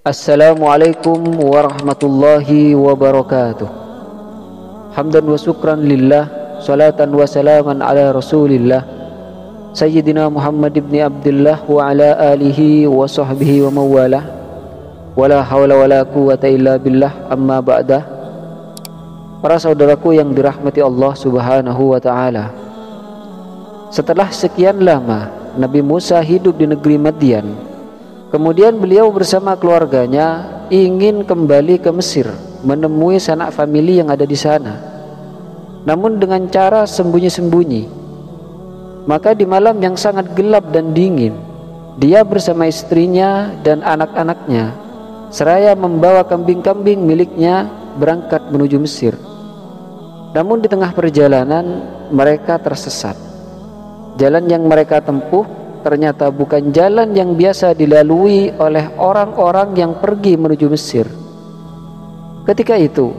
Assalamualaikum warahmatullahi wabarakatuh. Hamdan wa syukran lillah, salatan wa salaman ala rasulillah, Sayyidina Muhammad ibn Abdullah wa ala alihi wa sahbihi wa mawalah. Wala hawla wala quwata illa billah, amma ba'dah. Para saudaraku yang dirahmati Allah subhanahu wa ta'ala, setelah sekian lama Nabi Musa hidup di negeri Madian, kemudian beliau bersama keluarganya ingin kembali ke Mesir, menemui sanak famili yang ada di sana, namun dengan cara sembunyi-sembunyi. Maka di malam yang sangat gelap dan dingin, dia bersama istrinya dan anak-anaknya seraya membawa kambing-kambing miliknya berangkat menuju Mesir. Namun di tengah perjalanan mereka tersesat. Jalan yang mereka tempuh ternyata bukan jalan yang biasa dilalui oleh orang-orang yang pergi menuju Mesir. Ketika itu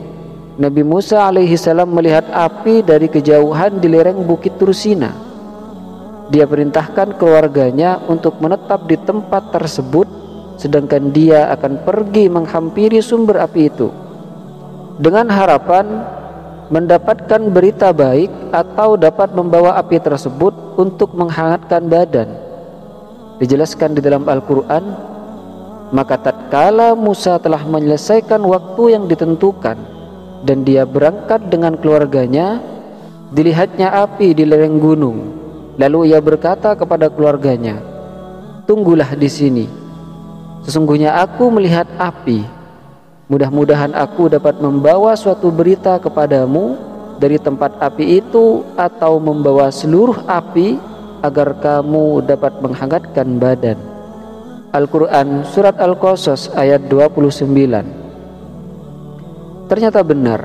Nabi Musa alaihi salam melihat api dari kejauhan di lereng Bukit Tursina. Dia perintahkan keluarganya untuk menetap di tempat tersebut, sedangkan dia akan pergi menghampiri sumber api itu dengan harapan mendapatkan berita baik atau dapat membawa api tersebut untuk menghangatkan badan. Dijelaskan di dalam Al-Quran, maka tatkala Musa telah menyelesaikan waktu yang ditentukan dan dia berangkat dengan keluarganya, dilihatnya api di lereng gunung. Lalu ia berkata kepada keluarganya, "Tunggulah di sini. Sesungguhnya aku melihat api. Mudah-mudahan aku dapat membawa suatu berita kepadamu dari tempat api itu, atau membawa seluruh api agar kamu dapat menghangatkan badan." Al-Quran Surat Al-Qasas ayat 29. Ternyata benar,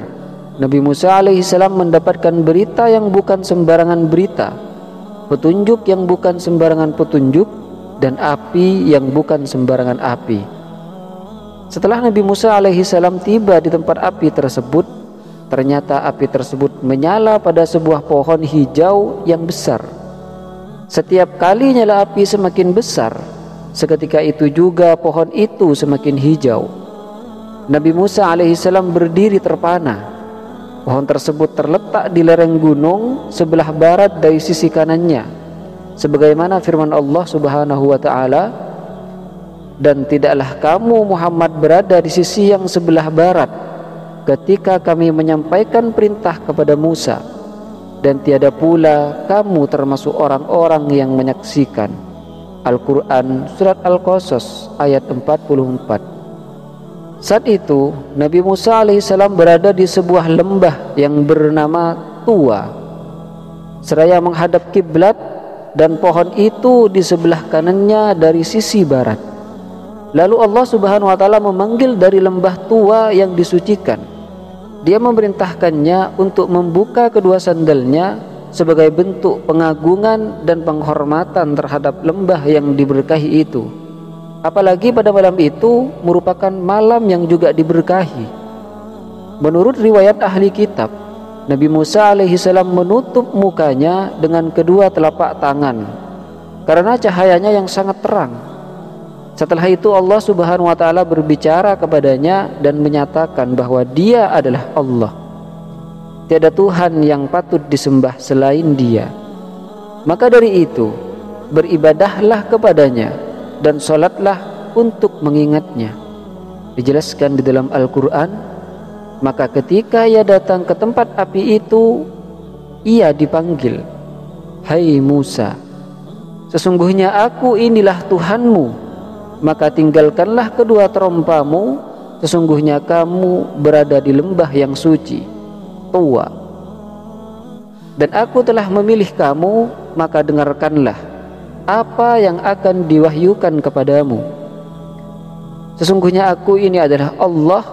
Nabi Musa alaihissalam mendapatkan berita yang bukan sembarangan berita, petunjuk yang bukan sembarangan petunjuk, dan api yang bukan sembarangan api. Setelah Nabi Musa alaihissalam tiba di tempat api tersebut, ternyata api tersebut menyala pada sebuah pohon hijau yang besar. Setiap kali nyala api semakin besar, seketika itu juga pohon itu semakin hijau. Nabi Musa alaihissalam berdiri terpana. Pohon tersebut terletak di lereng gunung sebelah barat dari sisi kanannya, sebagaimana firman Allah subhanahu wa ta'ala, "Dan tidaklah kamu Muhammad berada di sisi yang sebelah barat ketika kami menyampaikan perintah kepada Musa, dan tiada pula kamu termasuk orang-orang yang menyaksikan." Al-Quran Surat Al-Qasas ayat 44. Saat itu Nabi Musa alaihissalam berada di sebuah lembah yang bernama Tua, seraya menghadap kiblat, dan pohon itu di sebelah kanannya dari sisi barat. Lalu Allah subhanahu wa ta'ala memanggil dari lembah Tua yang disucikan. Dia memerintahkannya untuk membuka kedua sandalnya sebagai bentuk pengagungan dan penghormatan terhadap lembah yang diberkahi itu. Apalagi pada malam itu merupakan malam yang juga diberkahi. Menurut riwayat ahli kitab, Nabi Musa alaihissalam menutup mukanya dengan kedua telapak tangan karena cahayanya yang sangat terang. Setelah itu Allah subhanahu wa ta'ala berbicara kepadanya dan menyatakan bahwa dia adalah Allah. Tiada Tuhan yang patut disembah selain dia. Maka dari itu beribadahlah kepadanya dan sholatlah untuk mengingatnya. Dijelaskan di dalam Al-Quran, maka ketika ia datang ke tempat api itu, ia dipanggil, "Hai Musa, sesungguhnya aku inilah Tuhanmu, maka tinggalkanlah kedua terompamu, sesungguhnya kamu berada di lembah yang suci, Tua. Dan aku telah memilih kamu, maka dengarkanlah apa yang akan diwahyukan kepadamu. Sesungguhnya aku ini adalah Allah,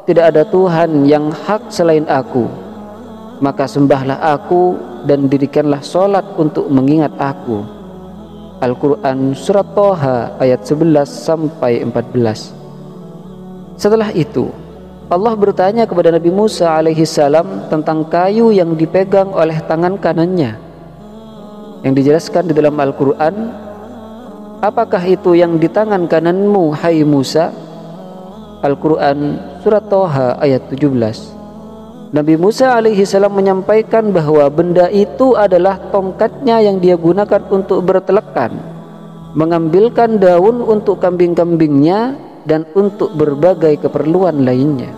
tidak ada Tuhan yang hak selain aku. Maka sembahlah aku dan dirikanlah sholat untuk mengingat aku." Al-Quran Surat Toha ayat 11-14. Setelah itu Allah bertanya kepada Nabi Musa alaihissalam tentang kayu yang dipegang oleh tangan kanannya, yang dijelaskan di dalam Al-Quran, "Apakah itu yang di tangan kananmu, hai Musa?" Al-Quran Surat Toha ayat 17. Nabi Musa alaihi salam menyampaikan bahwa benda itu adalah tongkatnya yang dia gunakan untuk bertelekan, mengambilkan daun untuk kambing-kambingnya, dan untuk berbagai keperluan lainnya.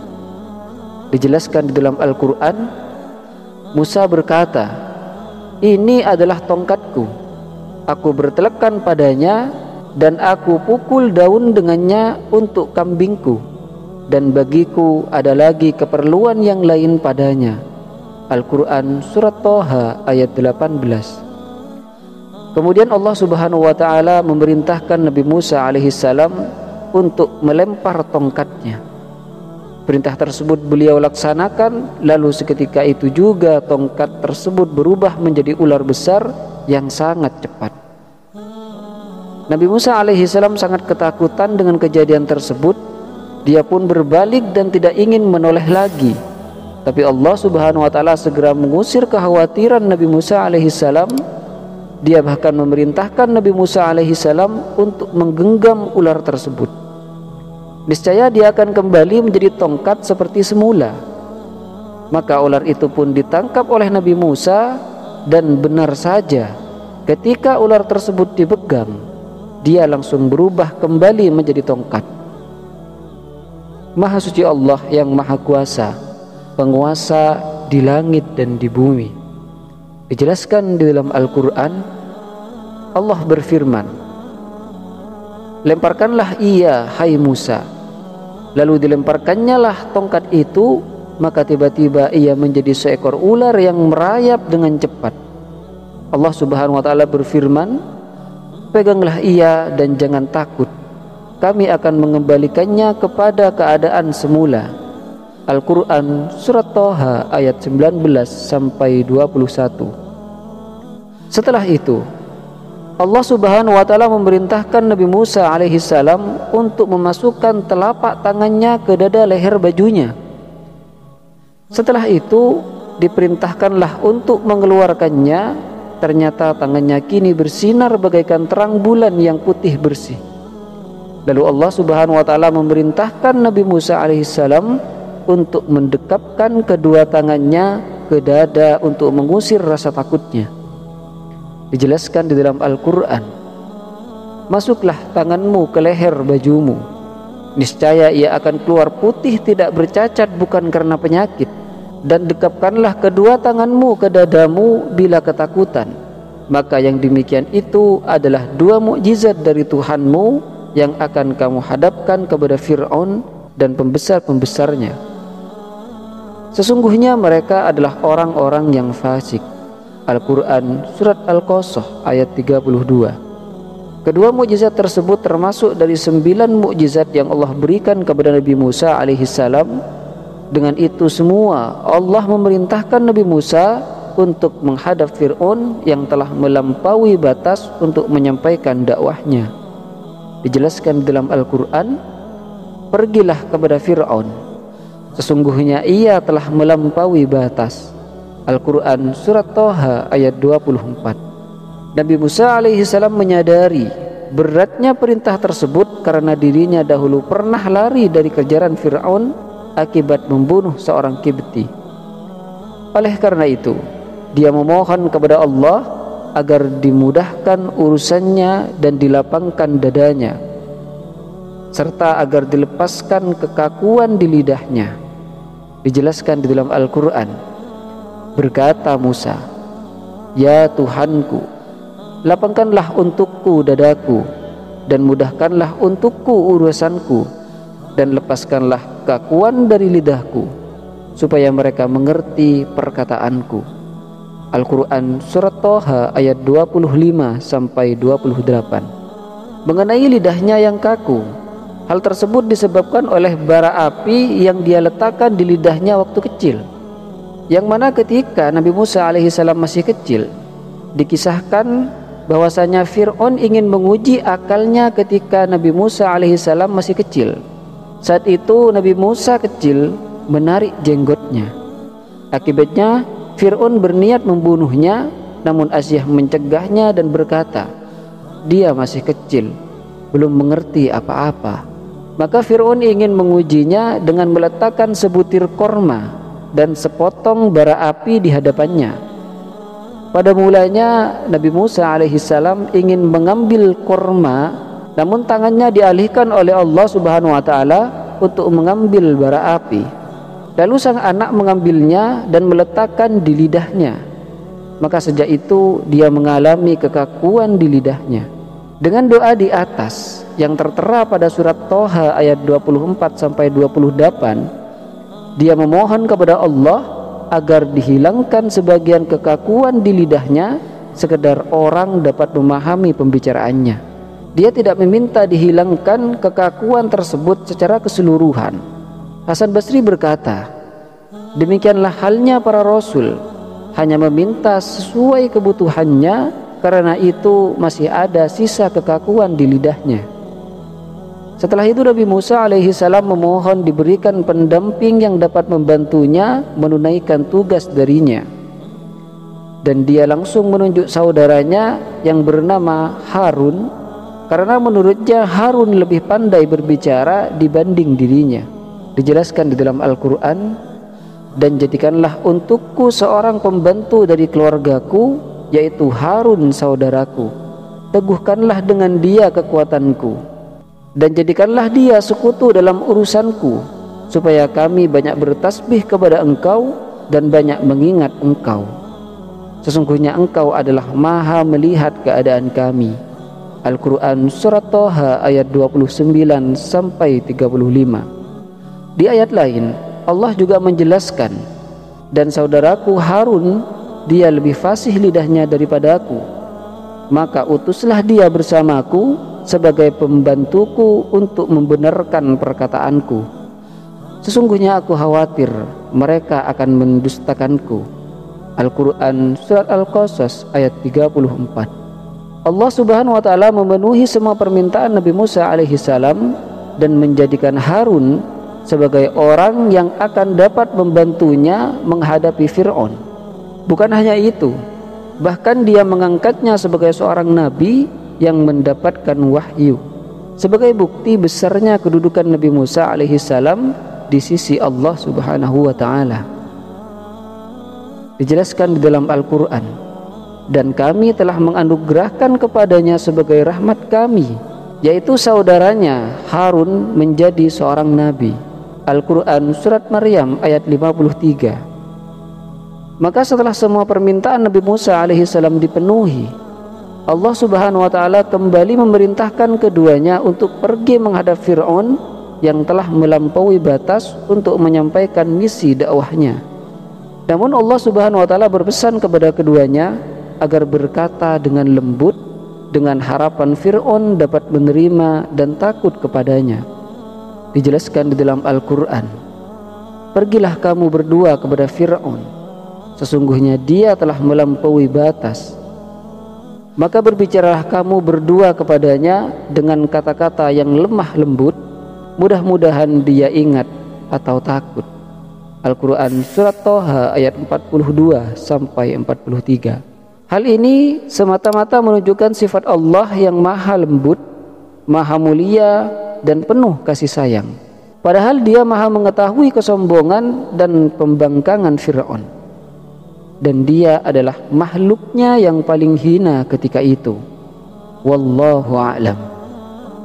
Dijelaskan di dalam Al-Quran, Musa berkata, "Ini adalah tongkatku. Aku bertelekan padanya dan aku pukul daun dengannya untuk kambingku, dan bagiku ada lagi keperluan yang lain padanya." Al-Quran Surat Toha ayat 18. Kemudian Allah Subhanahu wa ta'ala memerintahkan Nabi Musa alaihissalam untuk melempar tongkatnya. Perintah tersebut beliau laksanakan, lalu seketika itu juga tongkat tersebut berubah menjadi ular besar yang sangat cepat. Nabi Musa alaihissalam sangat ketakutan dengan kejadian tersebut. Dia pun berbalik dan tidak ingin menoleh lagi. Tapi Allah Subhanahu wa ta'ala segera mengusir kekhawatiran Nabi Musa alaihissalam. Dia bahkan memerintahkan Nabi Musa alaihissalam untuk menggenggam ular tersebut. Niscaya dia akan kembali menjadi tongkat seperti semula. Maka ular itu pun ditangkap oleh Nabi Musa, dan benar saja ketika ular tersebut dipegang, dia langsung berubah kembali menjadi tongkat. Maha suci Allah yang maha kuasa, penguasa di langit dan di bumi. Dijelaskan di dalam Al-Quran, Allah berfirman, "Lemparkanlah ia, hai Musa." Lalu dilemparkannya lah tongkat itu, maka tiba-tiba ia menjadi seekor ular yang merayap dengan cepat. Allah Subhanahu wa ta'ala berfirman, "Peganglah ia dan jangan takut. Kami akan mengembalikannya kepada keadaan semula." Al-Quran Surat Toha ayat 19 sampai 21. Setelah itu Allah Subhanahu wa ta'ala memerintahkan Nabi Musa alaihissalam untuk memasukkan telapak tangannya ke dada leher bajunya. Setelah itu diperintahkanlah untuk mengeluarkannya. Ternyata tangannya kini bersinar bagaikan terang bulan yang putih bersih. Lalu Allah Subhanahu wa ta'ala memerintahkan Nabi Musa alaihissalam untuk mendekapkan kedua tangannya ke dada untuk mengusir rasa takutnya. Dijelaskan di dalam Al-Quran, "Masuklah tanganmu ke leher bajumu, niscaya ia akan keluar putih tidak bercacat bukan karena penyakit, dan dekapkanlah kedua tanganmu ke dadamu bila ketakutan. Maka yang demikian itu adalah dua mukjizat dari Tuhanmu yang akan kamu hadapkan kepada Fir'aun dan pembesar-pembesarnya. Sesungguhnya mereka adalah orang-orang yang fasik." Al-Quran Surat Al-Qasas ayat 32. Kedua mukjizat tersebut termasuk dari 9 mukjizat yang Allah berikan kepada Nabi Musa alaihissalam. Dengan itu semua Allah memerintahkan Nabi Musa untuk menghadap Fir'aun yang telah melampaui batas untuk menyampaikan dakwahnya. Dijelaskan dalam Al-Quran, "Pergilah kepada Fir'aun, sesungguhnya ia telah melampaui batas." Al-Quran Surat Toha ayat 24. Nabi Musa alaihissalam menyadari beratnya perintah tersebut karena dirinya dahulu pernah lari dari kejaran Fir'aun akibat membunuh seorang Kibti. Oleh karena itu, dia memohon kepada Allah agar dimudahkan urusannya dan dilapangkan dadanya, serta agar dilepaskan kekakuan di lidahnya. Dijelaskan di dalam Al-Quran, berkata Musa, "Ya Tuhanku, lapangkanlah untukku dadaku dan mudahkanlah untukku urusanku, dan lepaskanlah kekakuan dari lidahku supaya mereka mengerti perkataanku." Al-Quran Surat Toha ayat 25 sampai 28. Mengenai lidahnya yang kaku, hal tersebut disebabkan oleh bara api yang dia letakkan di lidahnya waktu kecil, yang mana ketika Nabi Musa alaihissalam masih kecil, dikisahkan bahwasanya Fir'aun ingin menguji akalnya ketika Nabi Musa alaihissalam masih kecil. Saat itu Nabi Musa kecil menarik jenggotnya. Akibatnya Fir'aun berniat membunuhnya, namun Asyah mencegahnya dan berkata, "Dia masih kecil, belum mengerti apa-apa." Maka Fir'aun ingin mengujinya dengan meletakkan sebutir korma dan sepotong bara api di hadapannya. Pada mulanya Nabi Musa alaihissalam ingin mengambil korma, namun tangannya dialihkan oleh Allah Subhanahu wa ta'ala untuk mengambil bara api. Lalu sang anak mengambilnya dan meletakkan di lidahnya. Maka sejak itu dia mengalami kekakuan di lidahnya. Dengan doa di atas yang tertera pada surat Toha ayat 24-28, dia memohon kepada Allah agar dihilangkan sebagian kekakuan di lidahnya, sekedar orang dapat memahami pembicaraannya. Dia tidak meminta dihilangkan kekakuan tersebut secara keseluruhan. Hasan Basri berkata, demikianlah halnya para rasul, hanya meminta sesuai kebutuhannya, karena itu masih ada sisa kekakuan di lidahnya. Setelah itu Nabi Musa alaihissalam memohon diberikan pendamping yang dapat membantunya menunaikan tugas darinya. Dan dia langsung menunjuk saudaranya yang bernama Harun, karena menurutnya Harun lebih pandai berbicara dibanding dirinya. Dijelaskan di dalam Al-Quran, dan jadikanlah untukku seorang pembantu dari keluargaku, yaitu Harun saudaraku. Teguhkanlah dengan dia kekuatanku, dan jadikanlah dia sekutu dalam urusanku, supaya kami banyak bertasbih kepada engkau dan banyak mengingat engkau. Sesungguhnya engkau adalah maha melihat keadaan kami. Al-Quran Surat Toha ayat 29-35. Di ayat lain Allah juga menjelaskan, dan saudaraku Harun, dia lebih fasih lidahnya daripada aku, maka utuslah dia bersamaku sebagai pembantuku untuk membenarkan perkataanku. Sesungguhnya aku khawatir mereka akan mendustakanku. Al-Quran Surat Al-Qasas ayat 34. Allah Subhanahu wa ta'ala memenuhi semua permintaan Nabi Musa alaihissalam dan menjadikan Harun sebagai orang yang akan dapat membantunya menghadapi Fir'aun. Bukan hanya itu, bahkan dia mengangkatnya sebagai seorang nabi yang mendapatkan wahyu, sebagai bukti besarnya kedudukan Nabi Musa alaihissalam di sisi Allah Subhanahu wa ta'ala. Dijelaskan di dalam Al-Quran, dan kami telah menganugerahkan kepadanya sebagai rahmat kami, yaitu saudaranya Harun menjadi seorang nabi. Al-Quran Surat Maryam ayat 53. Maka setelah semua permintaan Nabi Musa alaihissalam dipenuhi, Allah Subhanahu wa ta'ala kembali memerintahkan keduanya untuk pergi menghadap Fir'aun yang telah melampaui batas untuk menyampaikan misi dakwahnya. Namun Allah Subhanahu wa ta'ala berpesan kepada keduanya agar berkata dengan lembut, dengan harapan Fir'aun dapat menerima dan takut kepadanya. Dijelaskan di dalam Al-Quran, pergilah kamu berdua kepada Fir'aun, sesungguhnya dia telah melampaui batas. Maka berbicaralah kamu berdua kepadanya dengan kata-kata yang lemah lembut, mudah-mudahan dia ingat atau takut. Al-Quran Surat Toha ayat 42-43. Hal ini semata-mata menunjukkan sifat Allah yang maha lembut, maha mulia, dan penuh kasih sayang. Padahal dia maha mengetahui kesombongan dan pembangkangan Fir'aun, dan dia adalah makhluknya yang paling hina ketika itu. Wallahu a'lam.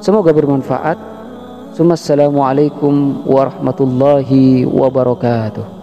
Semoga bermanfaat. Assalamualaikum warahmatullahi wabarakatuh.